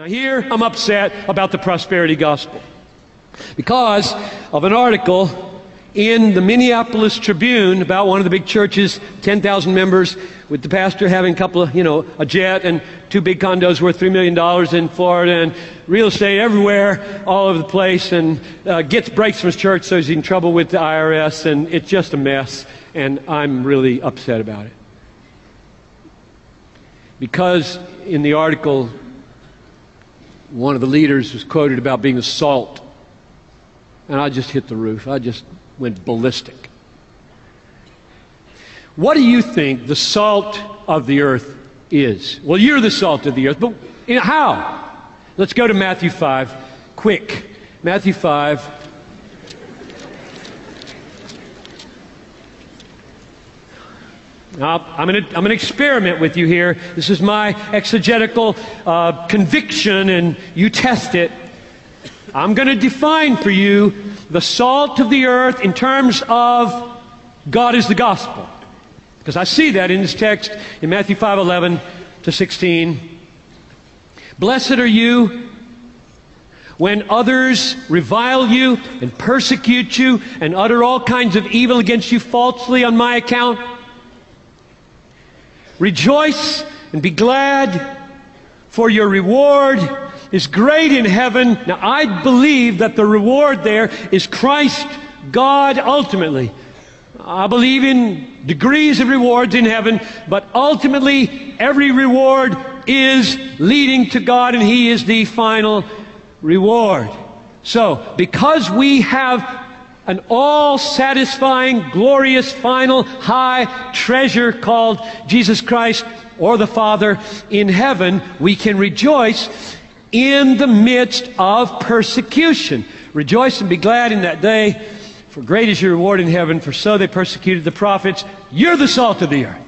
Now here I'm upset about the prosperity gospel because of an article in the Minneapolis Tribune about one of the big churches, 10,000 members, with the pastor having a couple of, a jet and 2 big condos worth $3 million in Florida and real estate everywhere, all over the place, and gets breaks from his church, so he's in trouble with the IRS, and it's just a mess, and I'm really upset about it. Because in the article, one of the leaders was quoted about being the salt, and I just hit the roof. I just went ballistic. What do you think the salt of the earth is? Well, you're the salt of the earth, but how? Let's go to Matthew 5. Quick. Matthew 5. Now, I'm going to experiment with you here. This is my exegetical conviction, and you test it. I'm going to define for you the salt of the earth in terms of God is the gospel. Because I see that in this text in Matthew 5:11 to 16. Blessed are you when others revile you and persecute you and utter all kinds of evil against you falsely on my account. Rejoice and be glad, for your reward is great in heaven. Now, I believe that the reward there is Christ, God, ultimately. I believe in degrees of rewards in heaven, but ultimately every reward is leading to God, and He is the final reward. So, because we have an all-satisfying, glorious, final, high treasure called Jesus Christ or the Father in heaven, we can rejoice in the midst of persecution. Rejoice and be glad in that day, for great is your reward in heaven, for so they persecuted the prophets. You're the salt of the earth.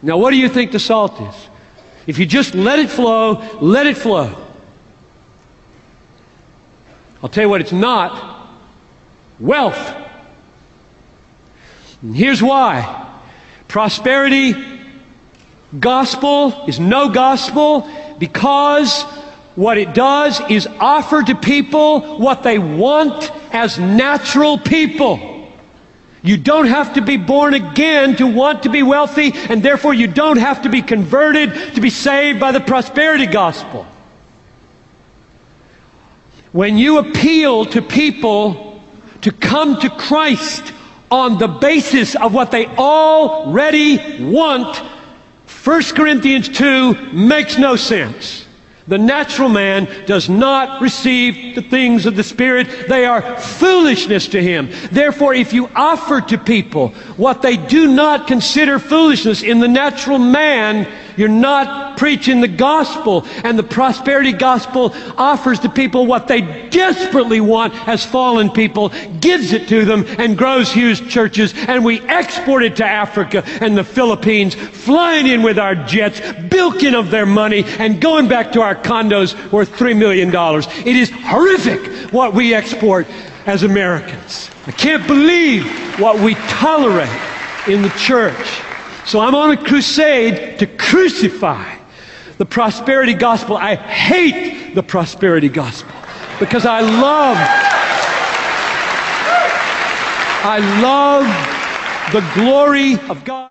Now, what do you think the salt is? If you just let it flow, let it flow. I'll tell you what it's not: wealth. And here's why. Prosperity gospel is no gospel because what it does is offer to people what they want as natural people. You don't have to be born again to want to be wealthy, and therefore you don't have to be converted to be saved by the prosperity gospel. When you appeal to people to come to Christ on the basis of what they already want, 1 Corinthians 2 makes no sense. The natural man does not receive the things of the Spirit. They are foolishness to him. Therefore, if you offer to people what they do not consider foolishness in the natural man, you're not preaching the gospel. And the prosperity gospel offers to people what they desperately want as fallen people, gives it to them, and grows huge churches. And we export it to Africa and the Philippines, flying in with our jets, bilking of their money, and going back to our condos worth $3 million. It is horrific what we export as Americans. I can't believe what we tolerate in the church. So I'm on a crusade to crucify the prosperity gospel. I hate the prosperity gospel because I love the glory of God.